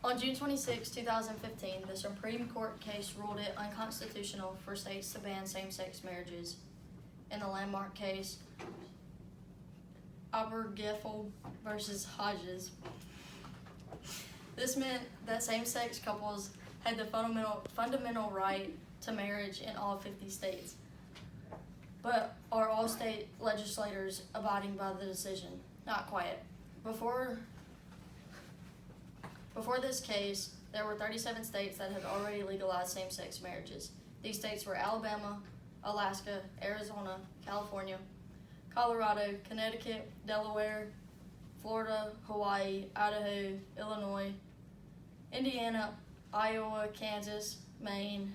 On June 26, 2015, the Supreme Court case ruled it unconstitutional for states to ban same-sex marriages. In the landmark case, Abergefell versus Hodges. This meant that same-sex couples had the fundamental right to marriage in all 50 states. But are all state legislators abiding by the decision? Not quite. Before this case, there were 37 states that had already legalized same-sex marriages. These states were Alabama, Alaska, Arizona, California, Colorado, Connecticut, Delaware, Florida, Hawaii, Idaho, Illinois, Indiana, Iowa, Kansas, Maine,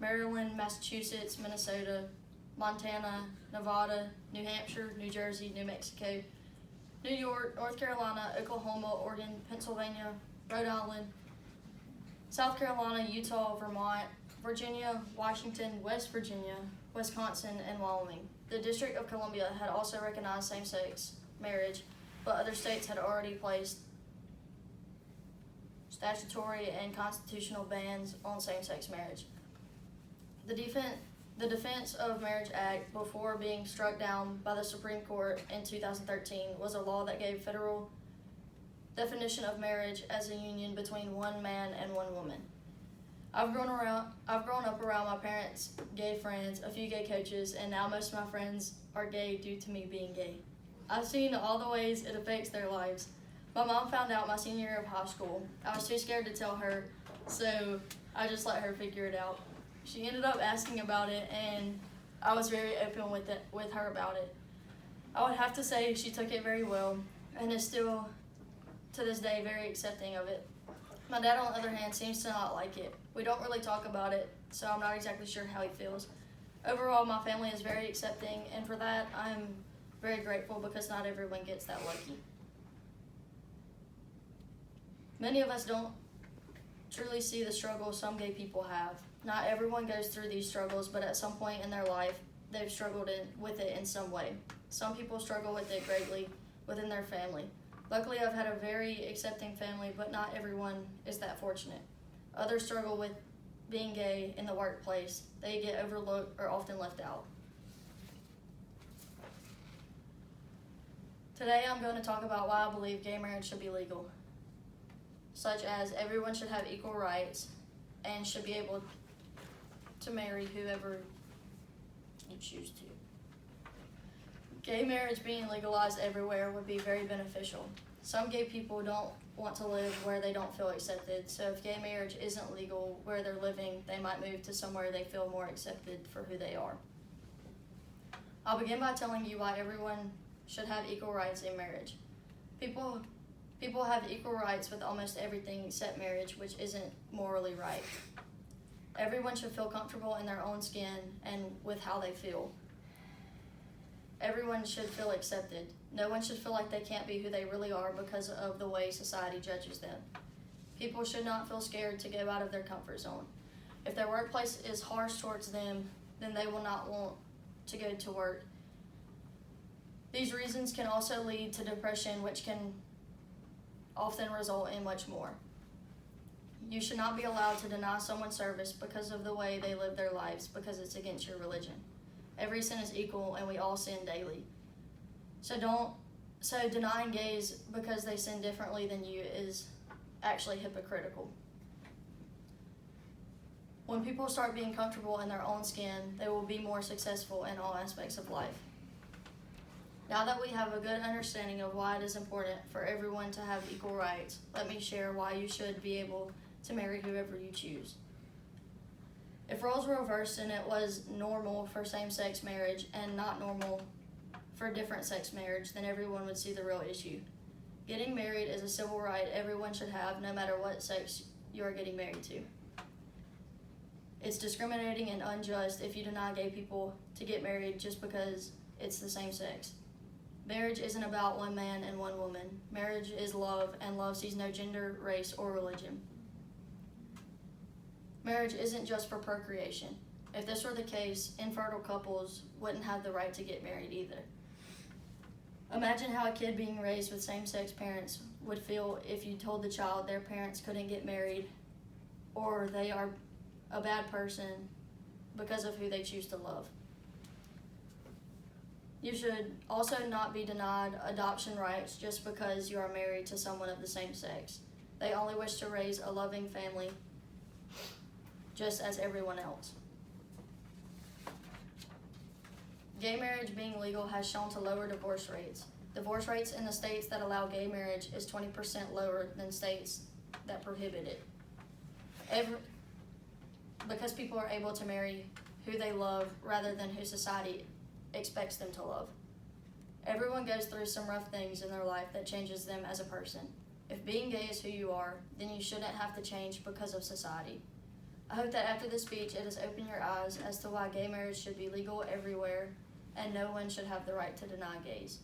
Maryland, Massachusetts, Minnesota, Montana, Nevada, New Hampshire, New Jersey, New Mexico, New York, North Carolina, Oklahoma, Oregon, Pennsylvania, Rhode Island, South Carolina, Utah, Vermont, Virginia, Washington, West Virginia, Wisconsin, and Wyoming. The District of Columbia had also recognized same-sex marriage, but other states had already placed statutory and constitutional bans on same-sex marriage. The Defense of Marriage Act, before being struck down by the Supreme Court in 2013, was a law that gave federal definition of marriage as a union between one man and one woman. I've grown up around my parents' gay friends, a few gay coaches, and now most of my friends are gay due to me being gay. I've seen all the ways it affects their lives. My mom found out my senior year of high school. I was too scared to tell her, so I just let her figure it out. She ended up asking about it, and I was very open with her about it. I would have to say she took it very well, and is still, to this day, very accepting of it. My dad, on the other hand, seems to not like it. We don't really talk about it, so I'm not exactly sure how he feels. Overall, my family is very accepting, and for that, I'm very grateful because not everyone gets that lucky. Many of us don't truly see the struggle some gay people have. Not everyone goes through these struggles, but at some point in their life, they've struggled with it in some way. Some people struggle with it greatly within their family. Luckily, I've had a very accepting family, but not everyone is that fortunate. Others struggle with being gay in the workplace. They get overlooked or often left out. Today, I'm going to talk about why I believe gay marriage should be legal, such as everyone should have equal rights and should be able to marry whoever you choose to. Gay marriage being legalized everywhere would be very beneficial. Some gay people don't want to live where they don't feel accepted, so if gay marriage isn't legal where they're living, they might move to somewhere they feel more accepted for who they are. I'll begin by telling you why everyone should have equal rights in marriage. People have equal rights with almost everything except marriage, which isn't morally right. Everyone should feel comfortable in their own skin and with how they feel. Everyone should feel accepted. No one should feel like they can't be who they really are because of the way society judges them. People should not feel scared to go out of their comfort zone. If their workplace is harsh towards them, then they will not want to go to work. These reasons can also lead to depression, which can often result in much more. You should not be allowed to deny someone service because of the way they live their lives, because it's against your religion. Every sin is equal, and we all sin daily. So denying gays because they sin differently than you is actually hypocritical. When people start being comfortable in their own skin, they will be more successful in all aspects of life. Now that we have a good understanding of why it is important for everyone to have equal rights, let me share why you should be able to marry whoever you choose. If roles were reversed and it was normal for same-sex marriage and not normal for different sex marriage, then everyone would see the real issue. Getting married is a civil right everyone should have, no matter what sex you are getting married to. It's discriminating and unjust if you deny gay people to get married just because it's the same sex. Marriage isn't about one man and one woman. Marriage is love, and love sees no gender, race, or religion. Marriage isn't just for procreation. If this were the case, infertile couples wouldn't have the right to get married either. Imagine how a kid being raised with same-sex parents would feel if you told the child their parents couldn't get married or they are a bad person because of who they choose to love. You should also not be denied adoption rights just because you are married to someone of the same sex. They only wish to raise a loving family just as everyone else. Gay marriage being legal has shown to lower divorce rates. Divorce rates in the states that allow gay marriage is 20% lower than states that prohibit it. Because people are able to marry who they love rather than who society expects them to love. Everyone goes through some rough things in their life that changes them as a person. If being gay is who you are, then you shouldn't have to change because of society. I hope that after this speech it has opened your eyes as to why gay marriage should be legal everywhere and no one should have the right to deny gays.